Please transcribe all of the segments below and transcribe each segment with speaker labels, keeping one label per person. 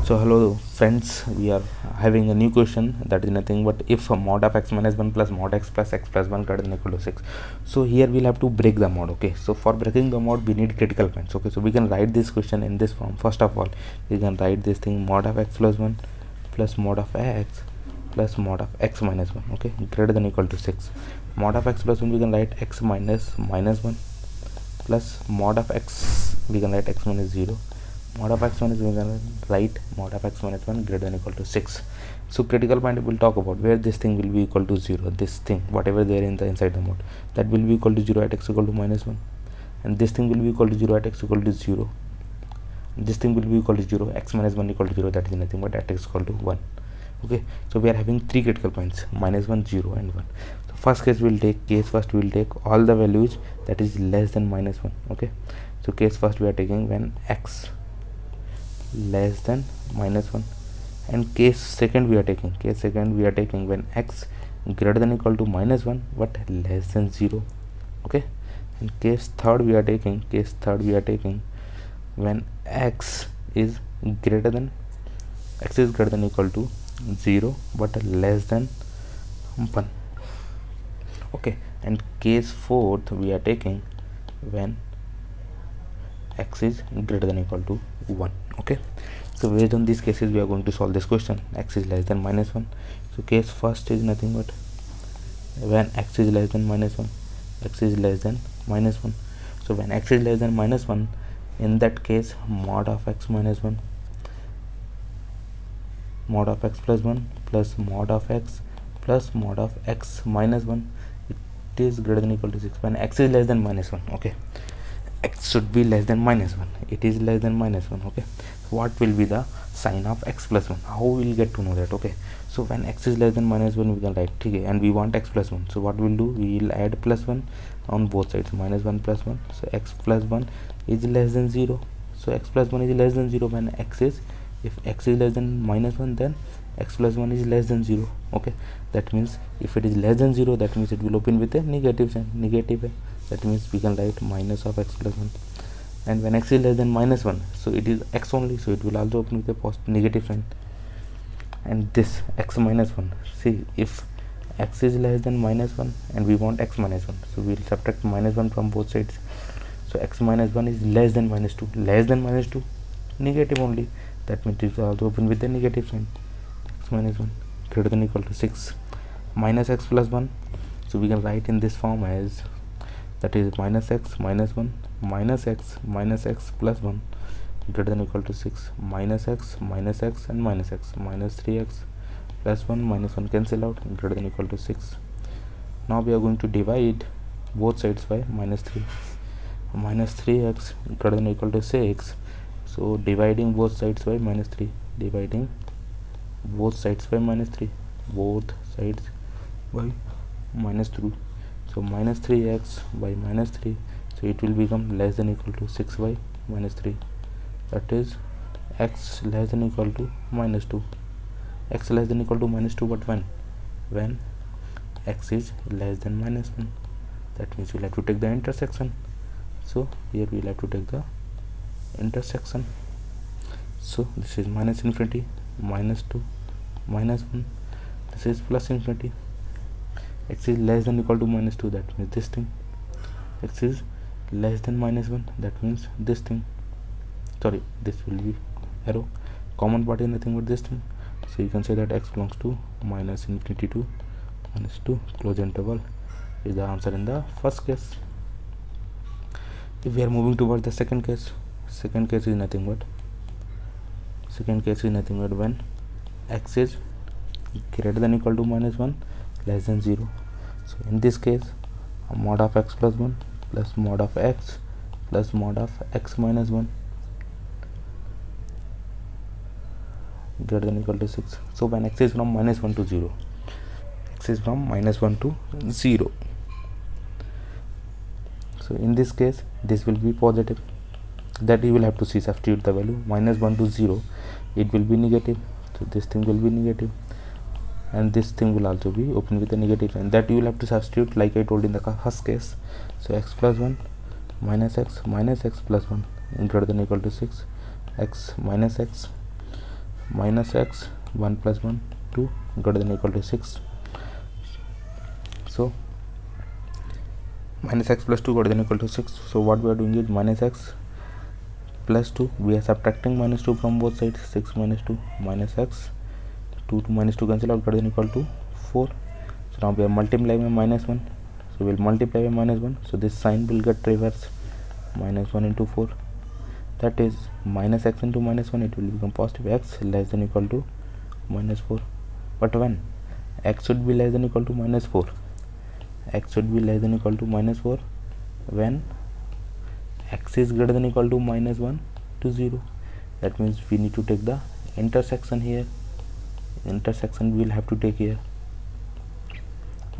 Speaker 1: So hello friends, we are having a new question that is nothing but if mod of x minus 1 plus mod x plus x plus 1 greater than or equal to 6. So here we'll have to break the mod. Okay, so for breaking the mod we need critical points. Okay, so we can write this question in this form. First of all, we can write this thing mod of x plus 1 plus mod of x plus mod of x minus 1, okay, greater than or equal to 6. Mod of x plus 1 we can write x minus 1 plus mod of x we can write x minus 0. Mod of x1 is we can write mod of x minus 1 greater than or equal to 6. So critical point we'll talk about where this thing will be equal to 0. This thing, whatever there in the inside the mod, that will be equal to 0 at x equal to minus 1, and this thing will be equal to 0 at x equal to 0. This thing will be equal to 0, x minus 1 equal to 0, that is nothing but at x equal to 1. Okay, so we are having three critical points, minus 1, 0 and 1. So first case we'll take all the values that is less than minus 1. Okay, so case first we are taking when x less than minus 1, and case second we are taking when x greater than or equal to minus 1 but less than 0. Okay, and case third we are taking when x is greater than or equal to 0 but less than 1. Okay, and case fourth we are taking when x is greater than or equal to 1. Okay, so based on these cases we are going to solve this question. X is less than minus 1. So case first is nothing but when x is less than minus 1. So when x is less than minus 1, in that case mod of x minus 1, mod of x plus 1 plus mod of x plus mod of x minus 1, it is greater than or equal to 6 when x is less than minus 1. Okay, x should be less than minus 1, it is less than minus 1. Okay, what will be the sign of x plus 1? How we will get to know that? Okay, so when x is less than minus 1 we can write, okay, and we want x plus 1, so what we'll do, we will add plus 1 on both sides, minus 1 plus 1. So x plus 1 is less than 0, so x plus 1 is less than 0 when if x is less than minus 1, then x plus 1 is less than 0. Okay, that means if it is less than 0, that means it will open with a negative sign, that means we can write minus of x plus 1. And when x is less than minus 1, so it is x only, so it will also open with a negative sign. And this x minus 1, see, if x is less than minus 1 and we want x minus 1, so we will subtract minus 1 from both sides. So x minus 1 is less than minus 2, negative only, that means it will also open with a negative sign. X minus 1 greater than or equal to 6. Minus x plus 1, so we can write in this form as, that is minus x minus 1 minus x plus 1 greater than or equal to 6. Minus x and minus x, minus 3x plus 1 minus 1 cancel out, greater than or equal to 6. Now we are going to divide both sides by minus 3. Minus 3x greater than or equal to 6. So dividing both sides by minus 3, both sides by minus 2. So minus 3x by minus 3, so it will become less than or equal to 6 by minus 3, that is x less than or equal to minus 2. X less than or equal to minus 2, but when x is less than minus 1, that means we'll have to take the intersection. So here we'll have to take the intersection. So this is minus infinity, minus 2, minus 1, this is plus infinity. X is less than or equal to minus 2, that means this thing. X is less than minus 1, that means this thing. Sorry, this will be arrow, common part is nothing but this thing. So you can say that x belongs to minus infinity to minus 2, close interval is the answer in the first case. If we are moving towards the second case is nothing but when x is greater than or equal to minus 1, less than 0. So in this case, mod of x plus 1 plus mod of x plus mod of x minus 1 greater than or equal to 6. So when x is from minus 1 to 0, so in this case this will be positive, that you will have to see, substitute the value, minus 1 to 0, it will be negative, so this thing will be negative, and this thing will also be open with a negative sign, that you will have to substitute like I told in the first case. So x plus 1 minus x plus 1 greater than or equal to 6, x minus x minus x 1 plus 1 2 greater than or equal to 6. So minus x plus 2 greater than or equal to 6. So what we are doing is minus x plus 2, we are subtracting minus 2 from both sides. 6 minus 2 minus x, 2 to minus 2 cancel out, greater than or equal to 4. So now we are multiplying by minus 1, so we will multiply by minus 1, so this sign will get reversed. Minus 1 into 4, that is minus x into minus 1, it will become positive. X less than or equal to minus 4. But when x should be less than or equal to minus 4, x should be less than or equal to minus 4 when x is greater than or equal to minus 1 to 0. That means we need to take the intersection here. Intersection we will have to take here,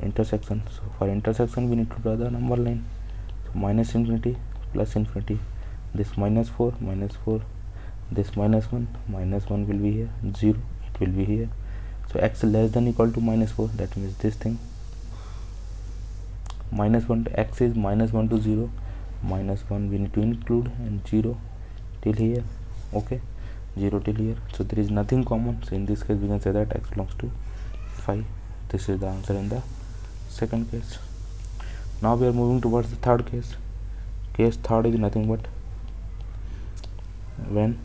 Speaker 1: intersection. So for intersection we need to draw the number line. So minus infinity plus infinity, this minus 4, this minus 1 will be here, 0 it will be here. So x less than or equal to minus 4, that means this thing. Minus 1 to x is minus 1 to 0, minus 1 we need to include, and 0 till here. Okay, 0 till here. So there is nothing common, so in this case we can say that x belongs to 5. This is the answer in the second case. Now we are moving towards the third case. Case third is nothing but when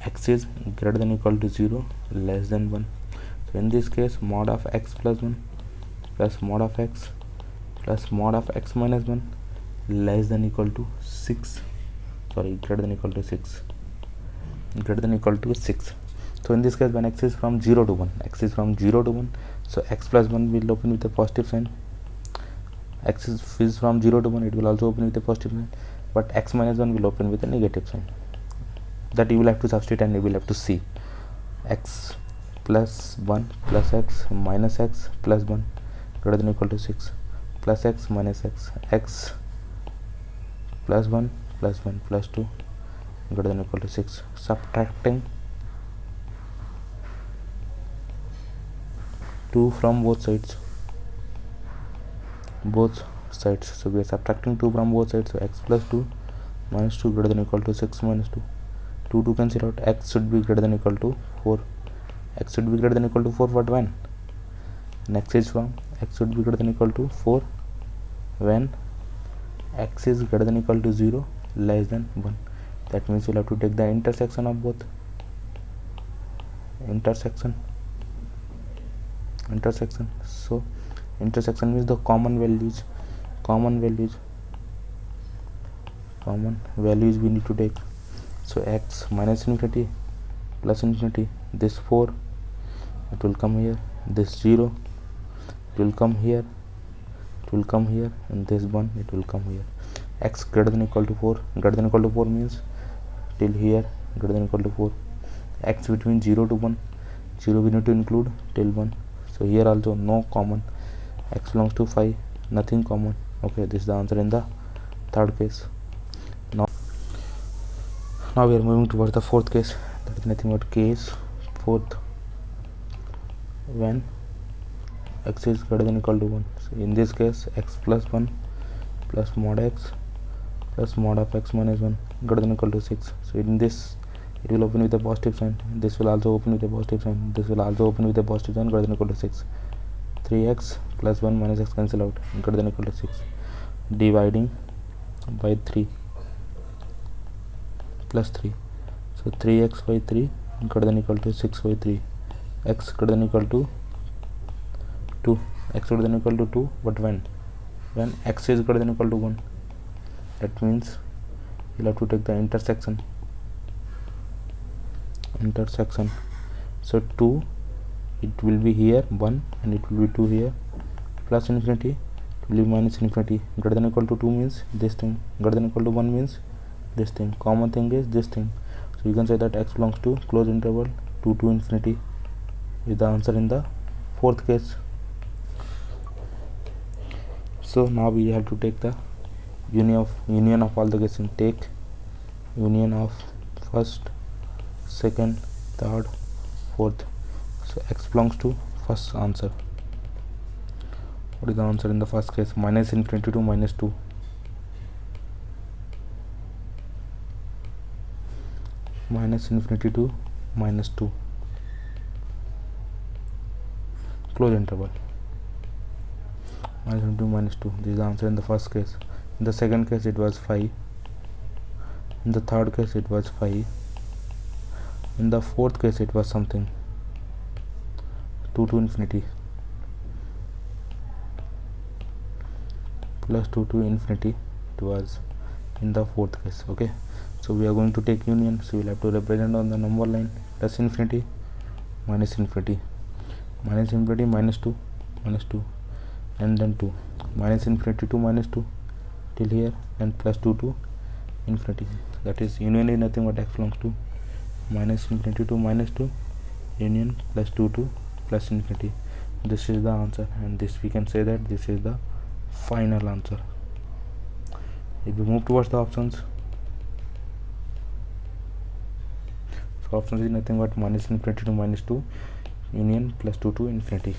Speaker 1: x is greater than or equal to 0, less than 1. So in this case, mod of x plus 1 plus mod of x plus mod of x minus 1 less than or equal to 6, sorry, greater than or equal to 6, greater than or equal to 6. So in this case, when x is from 0 to 1, x is from 0 to 1, so x plus 1 will open with a positive sign. X is from 0 to 1, it will also open with a positive sign, but x minus 1 will open with a negative sign. That you will have to substitute and you will have to see. X plus 1 plus x minus x plus 1 greater than or equal to 6, plus x minus x, x plus 1 plus 1 plus 2 greater than or equal to 6. Subtracting 2 from both sides. So we are subtracting 2 from both sides. So x plus 2 minus 2 greater than or equal to 6 minus 2. 2 to cancel out. X should be greater than or equal to 4. X should be greater than or equal to 4, but when? Next is from x should be greater than or equal to 4 when x is greater than or equal to 0, less than 1. That means you'll have to take the intersection of both. Intersection. So intersection means the common values we need to take. So x minus infinity plus infinity, this 4 it will come here, this 0 it will come here, and this 1 it will come here. X greater than or equal to 4, greater than or equal to 4 means till here, greater than or equal to 4. X between 0 to 1, 0 we need to include till 1. So here also no common. X belongs to 5, nothing common. Okay, this is the answer in the third case. Now we are moving towards the fourth case. That is nothing but case fourth when x is greater than or equal to 1. So in this case, x plus 1 plus mod x plus mod of x minus 1 greater than or equal to 6. So in this, it will open with a positive sign. This will also open with a positive sign. This will also open with a positive sign, greater than or equal to 6. 3x plus 1 minus x cancel out, greater than or equal to 6. Dividing by 3 plus 3. So 3x by 3 greater than or equal to 6 by 3. X greater than or equal to 2. X greater than or equal to 2, but when x is greater than or equal to 1, that means you'll have to take the intersection. So 2, it will be here 1 and it will be 2 here, plus infinity, it will be minus infinity. Greater than or equal to 2 means this thing, greater than or equal to 1 means this thing. Common thing is this thing. So you can say that x belongs to close interval 2 to infinity is the answer in the fourth case. So now we have to take the union of all the cases. Take union of first, second, third, fourth. So x belongs to first answer. What is the answer in the first case? Minus infinity to minus 2. Minus infinity to minus 2, close interval, minus infinity minus 2. This is the answer in the first case. In the second case it was 5, in the third case it was 5, in the fourth case it was something 2 to infinity plus 2 to infinity. It was in the fourth case. Okay, so we are going to take union, so we'll have to represent on the number line plus infinity, minus infinity, minus infinity, minus 2, and then 2, minus infinity to minus 2 till here, and plus 2 to infinity. That is, union is nothing but x belongs to minus infinity to minus 2 union plus 2 to plus infinity. This is the answer, and this we can say that this is the final answer. If we move towards the options, so options is nothing but minus infinity to minus 2 union plus 2 to infinity.